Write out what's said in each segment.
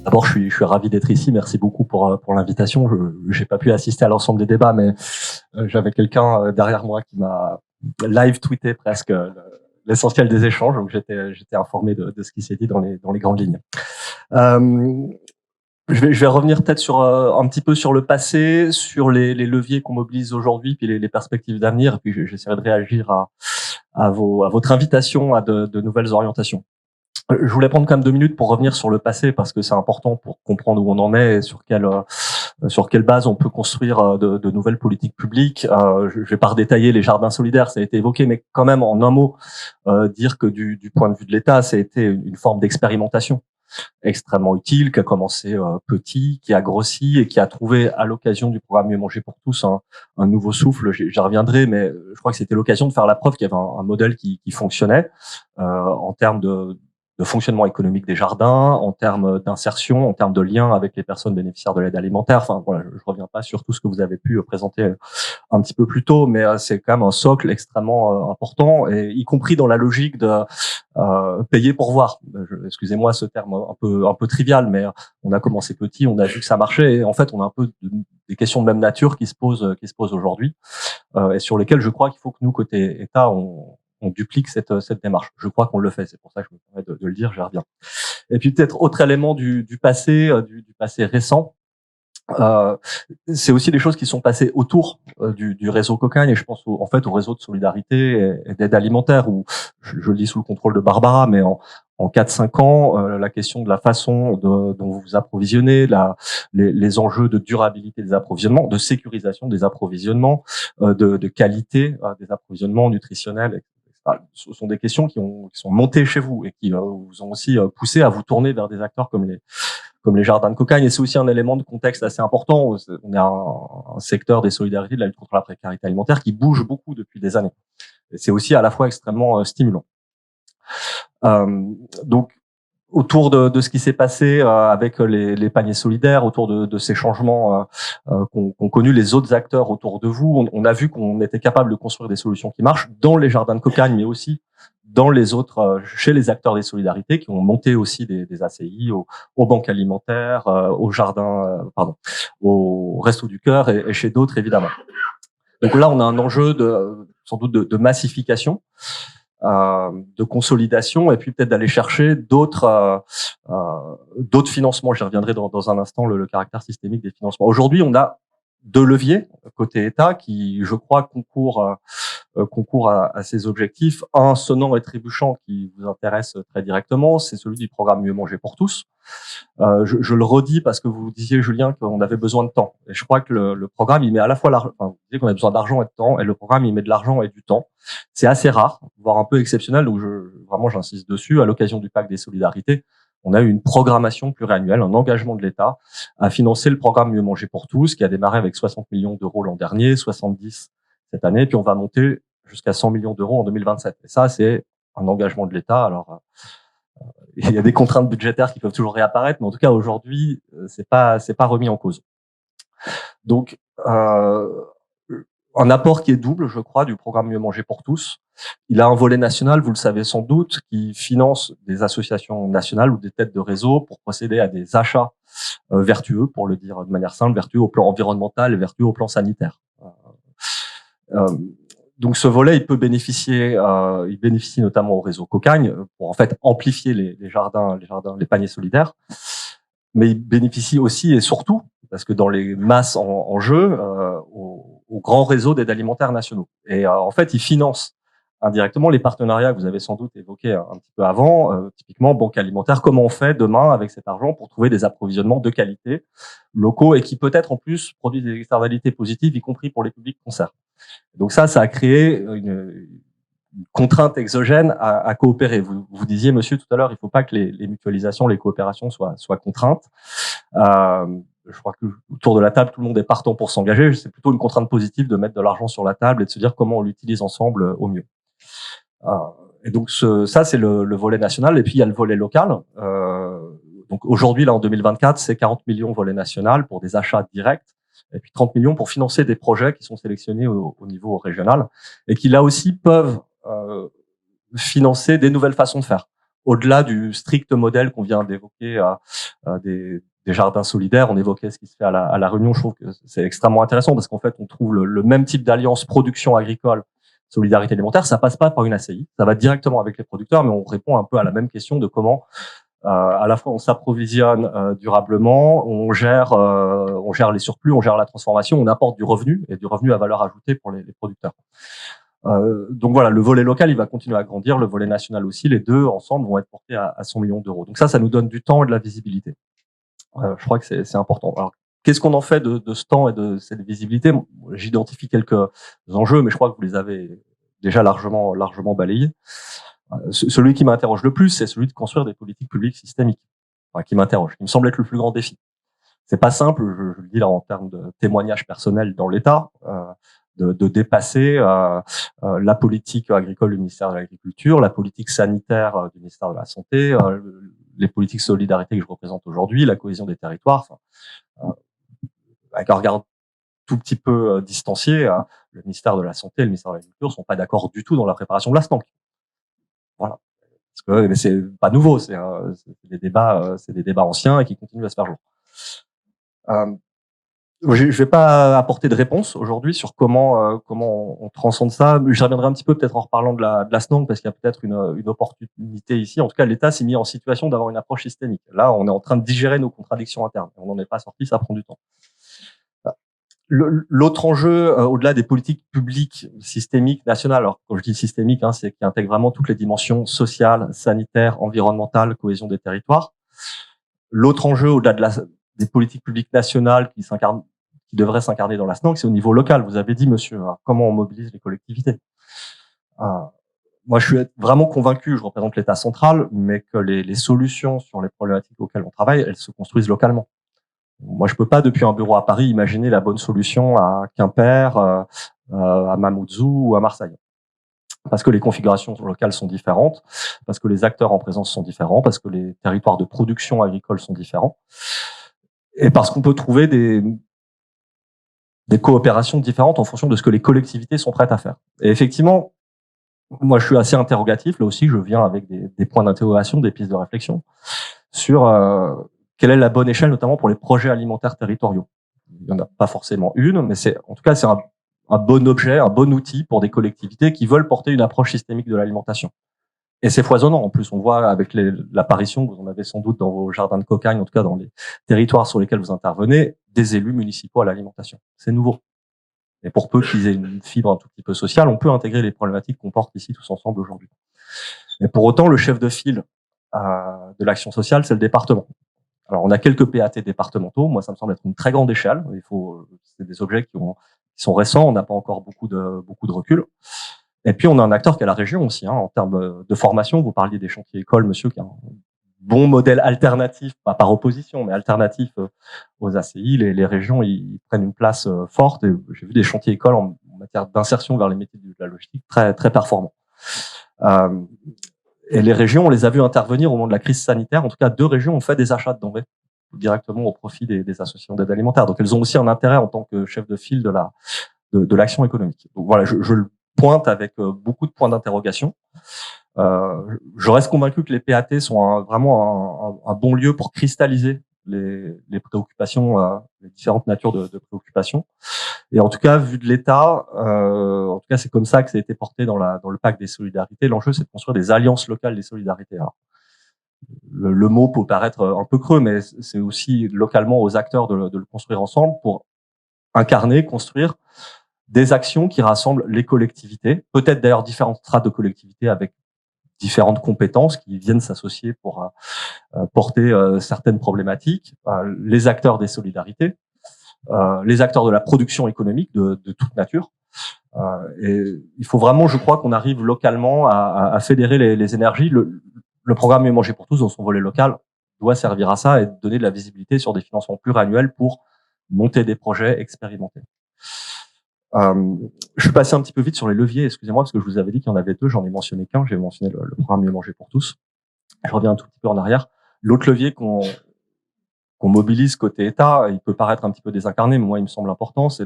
D'abord, je suis ravi d'être ici. Merci beaucoup pour l'invitation. Je n'ai pas pu assister à l'ensemble des débats, mais j'avais quelqu'un derrière moi qui m'a live tweeté presque l'essentiel des échanges, donc j'étais informé de ce qui s'est dit dans les grandes lignes. Je vais revenir peut-être sur un petit peu sur le passé, sur les leviers qu'on mobilise aujourd'hui, puis les perspectives d'avenir, et puis j'essaierai de réagir à votre invitation à de nouvelles orientations. Je voulais prendre quand même 2 minutes pour revenir sur le passé parce que c'est important pour comprendre où on en est et sur quelle base on peut construire de nouvelles politiques publiques. Je vais pas redétailler les jardins solidaires, ça a été évoqué, mais quand même en un mot, dire que du point de vue de l'État, ça a été une forme d'expérimentation extrêmement utile, qui a commencé petit, qui a grossi et qui a trouvé à l'occasion du programme Mieux manger pour tous un nouveau souffle. J'y reviendrai, mais je crois que c'était l'occasion de faire la preuve qu'il y avait un modèle qui fonctionnait en termes de fonctionnement économique des jardins, en termes d'insertion, en termes de lien avec les personnes bénéficiaires de l'aide alimentaire. Enfin voilà, je reviens pas sur tout ce que vous avez pu présenter un petit peu plus tôt, mais c'est quand même un socle extrêmement important, et y compris dans la logique de payer pour voir. Excusez-moi ce terme un peu trivial, mais on a commencé petit, on a vu que ça marchait, et en fait on a un peu des questions de même nature qui se posent aujourd'hui, et sur lesquelles je crois qu'il faut que nous, côté État, on duplique cette démarche. Je crois qu'on le fait, c'est pour ça que je me permets de le dire, j'y reviens. Et puis peut-être autre élément du passé, du passé récent, c'est aussi des choses qui sont passées autour du réseau Cocagne, et je pense en fait au réseau de solidarité et d'aide alimentaire, où je le dis sous le contrôle de Barbara, mais en 4-5 ans, la question de la façon dont vous vous approvisionnez, les enjeux de durabilité des approvisionnements, de sécurisation des approvisionnements, de qualité des approvisionnements nutritionnels, etc. Ce sont des questions qui sont montées chez vous et qui vous ont aussi poussé à vous tourner vers des acteurs comme les jardins de Cocagne. Et c'est aussi un élément de contexte assez important. On est un secteur des solidarités, de la lutte contre la précarité alimentaire, qui bouge beaucoup depuis des années. Et c'est aussi à la fois extrêmement stimulant. Donc, autour de ce qui s'est passé avec les paniers solidaires, autour de ces changements qu'ont connus les autres acteurs autour de vous, on a vu qu'on était capable de construire des solutions qui marchent dans les jardins de Cocagne, mais aussi dans les autres, chez les acteurs des solidarités qui ont monté aussi des ACI, aux banques alimentaires, aux jardins, aux Restos du Cœur et chez d'autres évidemment. Donc là, on a un enjeu sans doute de massification, de consolidation, et puis peut-être d'aller chercher d'autres financements. J'y reviendrai dans un instant, le caractère systémique des financements. Aujourd'hui, on a 2 leviers côté État qui, je crois, concourent à ces objectifs. Un sonnant et trébuchant qui vous intéresse très directement, c'est celui du programme Mieux manger pour tous. Je le redis parce que vous disiez, Julien, qu'on avait besoin de temps. Et je crois que le programme, il met à la fois l'argent, vous disiez qu'on a besoin d'argent et de temps, et le programme, il met de l'argent et du temps. C'est assez rare, voire un peu exceptionnel, donc vraiment j'insiste dessus. À l'occasion du pacte des solidarités, on a eu une programmation pluriannuelle, un engagement de l'État à financer le programme Mieux manger pour tous, qui a démarré avec 60 millions d'euros l'an dernier, 70 cette année, puis on va monter jusqu'à 100 millions d'euros en 2027. Et ça, c'est un engagement de l'État. Alors, il y a des contraintes budgétaires qui peuvent toujours réapparaître, mais en tout cas aujourd'hui, c'est pas remis en cause. Donc, un apport qui est double, je crois, du programme Mieux manger pour tous. Il a un volet national, vous le savez sans doute, qui finance des associations nationales ou des têtes de réseau pour procéder à des achats vertueux, pour le dire de manière simple, vertueux au plan environnemental et vertueux au plan sanitaire. Donc ce volet, il bénéficie notamment au réseau Cocagne pour en fait amplifier les jardins, les paniers solidaires. Mais il bénéficie aussi et surtout, parce que dans les masses en jeu, au grand réseau d'aide alimentaire nationaux. Et en fait, il finance indirectement les partenariats que vous avez sans doute évoqués un petit peu avant, typiquement banque alimentaire. Comment on fait demain avec cet argent pour trouver des approvisionnements de qualité locaux et qui peut-être en plus produisent des externalités positives, y compris pour les publics concernés. Donc ça a créé une contrainte exogène à coopérer. Vous disiez, monsieur, tout à l'heure, il ne faut pas que les mutualisations, les coopérations soient contraintes. Je crois que autour de la table, tout le monde est partant pour s'engager. C'est plutôt une contrainte positive de mettre de l'argent sur la table et de se dire comment on l'utilise ensemble au mieux. Et donc ça, c'est le volet national. Et puis il y a le volet local. Donc aujourd'hui, là en 2024, c'est 40 millions volet national pour des achats directs, et puis 30 millions pour financer des projets qui sont sélectionnés au niveau régional et qui là aussi peuvent financer des nouvelles façons de faire. au-delà du strict modèle qu'on vient d'évoquer des jardins solidaires, on évoquait ce qui se fait à la Réunion. Je trouve que c'est extrêmement intéressant parce qu'en fait, on trouve le même type d'alliance production agricole, solidarité alimentaire. Ça passe pas par une ACI, ça va directement avec les producteurs, mais on répond un peu à la même question de comment à la fois on s'approvisionne durablement, on gère les surplus, on gère la transformation, on apporte du revenu et du revenu à valeur ajoutée pour les producteurs. Donc voilà, le volet local, il va continuer à grandir, le volet national aussi. Les deux ensemble vont être portés à 100 millions d'euros. Donc ça nous donne du temps et de la visibilité. Je crois que c'est important. Alors, qu'est-ce qu'on en fait de ce temps et de cette visibilité? J'identifie quelques enjeux, mais je crois que vous les avez déjà largement balayés. Celui qui m'interroge le plus, c'est celui de construire des politiques publiques systémiques. Enfin, qui m'interroge. Il me semble être le plus grand défi. C'est pas simple, je le dis là en termes de témoignage personnel dans l'État, de dépasser la politique agricole du ministère de l'Agriculture, la politique sanitaire du ministère de la Santé, les politiques solidarité que je représente aujourd'hui, la cohésion des territoires. Enfin, avec un regard tout petit peu distancié, le ministère de la Santé et le ministère de l'Agriculture sont pas d'accord du tout dans la préparation de la SNAC. Voilà. Parce que c'est pas nouveau, c'est des débats anciens et qui continuent à se faire jour. Je vais pas apporter de réponse aujourd'hui sur comment on transcende ça. Je reviendrai un petit peu peut-être en reparlant de la SNONG parce qu'il y a peut-être une opportunité ici. En tout cas, l'État s'est mis en situation d'avoir une approche systémique. Là, on est en train de digérer nos contradictions internes. On n'en est pas sorti, ça prend du temps. L'autre enjeu, au-delà des politiques publiques systémiques nationales, alors quand je dis systémique, c'est qui intègre vraiment toutes les dimensions sociales, sanitaires, environnementales, cohésion des territoires. L'autre enjeu, au-delà des politiques publiques nationales qui devraient s'incarner dans la SNOC, c'est au niveau local. Vous avez dit, monsieur, comment on mobilise les collectivités. Moi, je suis vraiment convaincu, je représente l'État central, mais que les solutions sur les problématiques auxquelles on travaille, elles se construisent localement. Moi, je peux pas, depuis un bureau à Paris, imaginer la bonne solution à Quimper, à Mamoudzou ou à Marseille. Parce que les configurations locales sont différentes, parce que les acteurs en présence sont différents, parce que les territoires de production agricole sont différents, et parce qu'on peut trouver des coopérations différentes en fonction de ce que les collectivités sont prêtes à faire. Et effectivement, moi, je suis assez interrogatif. Là aussi, je viens avec des points d'interrogation, des pistes de réflexion sur quelle est la bonne échelle, notamment pour les projets alimentaires territoriaux. Il n'y en a pas forcément une, mais en tout cas, c'est un bon objet, un bon outil pour des collectivités qui veulent porter une approche systémique de l'alimentation. Et c'est foisonnant. En plus, on voit avec l'apparition, vous en avez sans doute dans vos jardins de cocagne, en tout cas dans les territoires sur lesquels vous intervenez, des élus municipaux à l'alimentation. C'est nouveau. Et pour peu qu'ils aient une fibre un tout petit peu sociale, on peut intégrer les problématiques qu'on porte ici tous ensemble aujourd'hui. Mais pour autant, le chef de file de l'action sociale, c'est le département. Alors, on a quelques PAT départementaux. Moi, ça me semble être une très grande échelle. C'est des objets qui sont récents. On n'a pas encore beaucoup de recul. Et puis, on a un acteur qui est la région aussi, en termes de formation. Vous parliez des chantiers écoles, monsieur, qui est un bon modèle alternatif, pas par opposition, mais alternatif aux ACI. Les régions, ils prennent une place forte. Et j'ai vu des chantiers écoles en matière d'insertion vers les métiers de la logistique très, très performants. Et les régions, on les a vus intervenir au moment de la crise sanitaire. En tout cas, 2 régions ont fait des achats de denrées directement au profit des associations d'aide alimentaire. Donc, elles ont aussi un intérêt en tant que chef de file de l'action économique. Donc voilà, je le pointe avec beaucoup de points d'interrogation. Je reste convaincu que les PAT sont vraiment un bon lieu pour cristalliser les préoccupations, les différentes natures de préoccupations. Et en tout cas, vu de l'État, en tout cas, c'est comme ça que ça a été porté dans le pacte des solidarités. L'enjeu, c'est de construire des alliances locales des solidarités. Alors, le mot peut paraître un peu creux, mais c'est aussi localement aux acteurs de le construire ensemble pour incarner, construire des actions qui rassemblent les collectivités, peut-être d'ailleurs différentes strates de collectivités avec différentes compétences qui viennent s'associer pour porter certaines problématiques, les acteurs des solidarités, les acteurs de la production économique de toute nature. Et il faut vraiment, je crois, qu'on arrive localement à fédérer les énergies. Le programme Mieux manger pour tous, dans son volet local, doit servir à ça et donner de la visibilité sur des financements pluriannuels pour monter des projets expérimentés. Je suis passé un petit peu vite sur les leviers, excusez-moi, parce que je vous avais dit qu'il y en avait 2, j'en ai mentionné qu'un, j'ai mentionné le programme Mieux manger pour tous. Je reviens un tout petit peu en arrière. L'autre levier qu'on mobilise côté État. Il peut paraître un petit peu désincarné, mais moi, il me semble important, c'est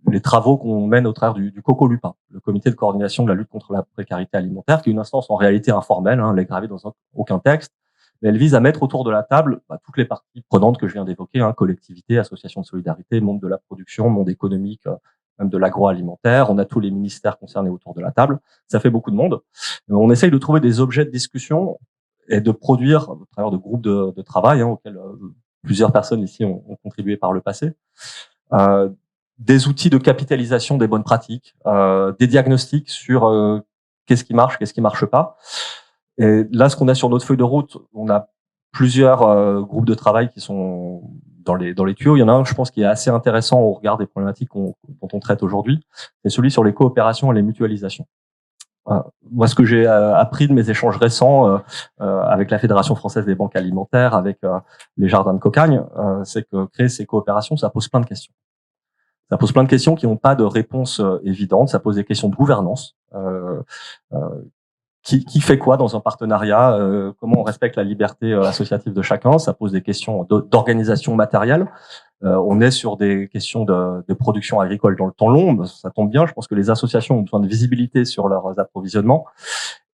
les travaux qu'on mène au travers du COCOLUPA, le Comité de coordination de la lutte contre la précarité alimentaire, qui est une instance en réalité informelle, elle est gravée dans aucun texte, mais elle vise à mettre autour de la table toutes les parties prenantes que je viens d'évoquer, collectivités, associations de solidarité, monde de la production, monde économique, même de l'agroalimentaire. On a tous les ministères concernés autour de la table. Ça fait beaucoup de monde. On essaye de trouver des objets de discussion et de produire, à travers de groupes de travail, auxquels plusieurs personnes ici ont contribué par le passé, des outils de capitalisation des bonnes pratiques, des diagnostics sur qu'est-ce qui marche pas. Et là, ce qu'on a sur notre feuille de route, on a plusieurs groupes de travail qui sont dans les tuyaux. Il y en a un, je pense, qui est assez intéressant au regard des problématiques dont on traite aujourd'hui. C'est celui sur les coopérations et les mutualisations. Moi, ce que j'ai appris de mes échanges récents avec la Fédération française des banques alimentaires, avec les jardins de Cocagne, c'est que créer ces coopérations, ça pose plein de questions. Ça pose plein de questions qui n'ont pas de réponse évidente. Ça pose des questions de gouvernance. Qui fait quoi dans un partenariat, comment on respecte la liberté associative de chacun. Ça pose des questions d'organisation matérielle. On est sur des questions de production agricole dans le temps long. Ça tombe bien, je pense que les associations ont besoin de visibilité sur leurs approvisionnements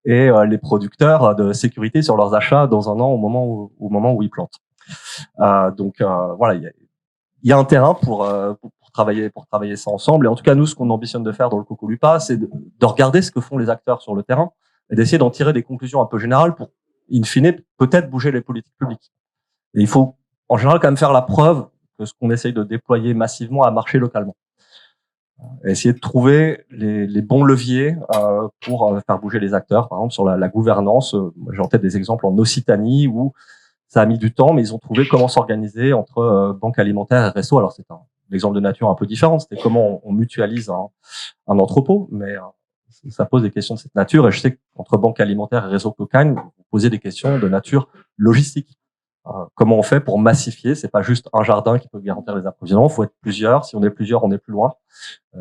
et les producteurs de sécurité sur leurs achats dans un an au moment où ils plantent. Donc voilà, il y a un terrain pour travailler ça ensemble. Et en tout cas, nous, ce qu'on ambitionne de faire dans le COCOLUPA, c'est de regarder ce que font les acteurs sur le terrain et d'essayer d'en tirer des conclusions un peu générales pour, in fine, peut-être bouger les politiques publiques. Et il faut, en général, quand même faire la preuve que ce qu'on essaye de déployer massivement a marché localement. Et essayer de trouver les bons leviers pour faire bouger les acteurs. Par exemple, sur la gouvernance, j'ai en tête des exemples en Occitanie où ça a mis du temps, mais ils ont trouvé comment s'organiser entre banque alimentaire et resto. Alors, c'est un exemple de nature un peu différent. C'était comment on mutualise un entrepôt, mais ça pose des questions de cette nature. Et je sais qu'entre banque alimentaire et réseau Cocagne, vous posez des questions de nature logistique. Comment on fait pour massifier? C'est pas juste un jardin qui peut garantir les approvisionnements. Il faut être plusieurs. Si on est plusieurs, on est plus loin.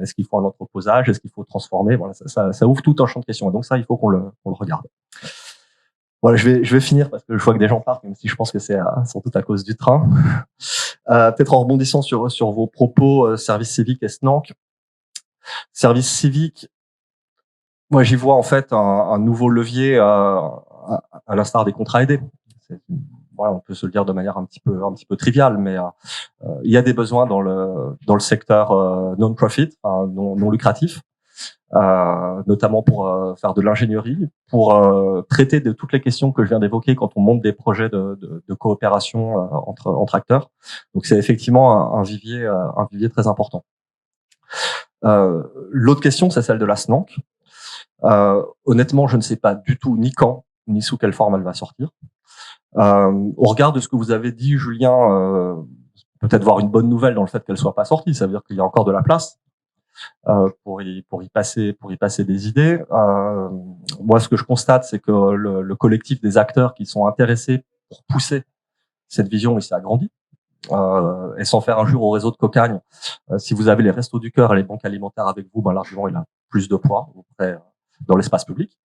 Est-ce qu'il faut un entreposage? Est-ce qu'il faut transformer? Voilà, ça ouvre tout un champ de questions. Et donc ça, il faut qu'on le regarde. Voilà, je vais finir parce que je vois que des gens partent, même si je pense que c'est surtout à cause du train. Peut-être en rebondissant sur vos propos, service civique et SNANC. Service civique, moi j'y vois en fait un nouveau levier à l'instar des contrats aidés. Voilà, on peut se le dire de manière un petit peu triviale, mais il y a des besoins dans le secteur non-profit, non lucratif. Notamment pour faire de l'ingénierie, pour traiter de toutes les questions que je viens d'évoquer quand on monte des projets de coopération entre acteurs. Donc c'est effectivement un vivier très important. L'autre question, c'est celle de la SNANC. Honnêtement, je ne sais pas du tout ni quand, ni sous quelle forme elle va sortir. Au regard de ce que vous avez dit, Julien, peut-être voir une bonne nouvelle dans le fait qu'elle soit pas sortie. Ça veut dire qu'il y a encore de la place. Pour y passer des idées. Moi, ce que je constate, c'est que le collectif des acteurs qui sont intéressés pour pousser cette vision, il s'est agrandi. Et sans faire injure au réseau de Cocagne, si vous avez les Restos du Cœur et les banques alimentaires avec vous, l'argument il a plus de poids dans l'espace public.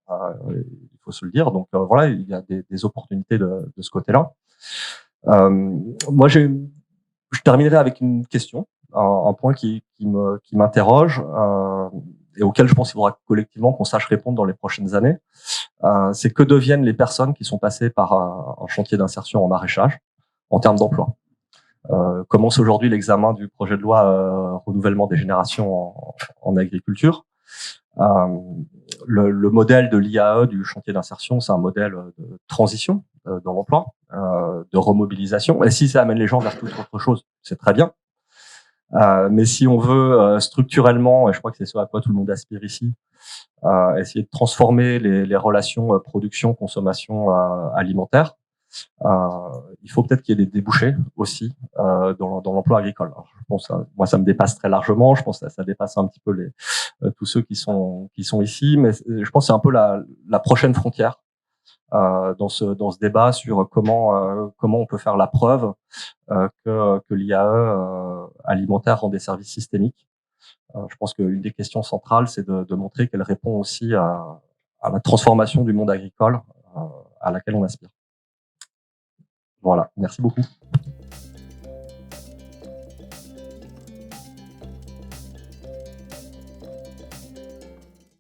Il faut se le dire. Donc voilà, il y a des opportunités de ce côté-là. Moi, je terminerai avec une question. Un point qui m'interroge et auquel je pense qu'il faudra collectivement qu'on sache répondre dans les prochaines années, c'est que deviennent les personnes qui sont passées par un chantier d'insertion en maraîchage en termes d'emploi. Commence aujourd'hui l'examen du projet de loi renouvellement des générations en agriculture. Le modèle de l'IAE du chantier d'insertion, c'est un modèle de transition dans l'emploi, de remobilisation. Et si ça amène les gens vers toute autre chose, c'est très bien. Mais si on veut structurellement, et je crois que c'est ce à quoi tout le monde aspire ici, essayer de transformer les relations production-consommation alimentaire, il faut peut-être qu'il y ait des débouchés aussi dans l'emploi agricole. Alors, je pense, moi, ça me dépasse très largement. Je pense que ça dépasse un petit peu tous ceux qui sont ici, mais je pense que c'est un peu la prochaine frontière dans ce débat sur comment on peut faire la preuve que l'IAE alimentaire rend des services systémiques. Je pense qu'une des questions centrales, c'est de montrer qu'elle répond aussi à la transformation du monde agricole à laquelle on aspire. Voilà, merci beaucoup.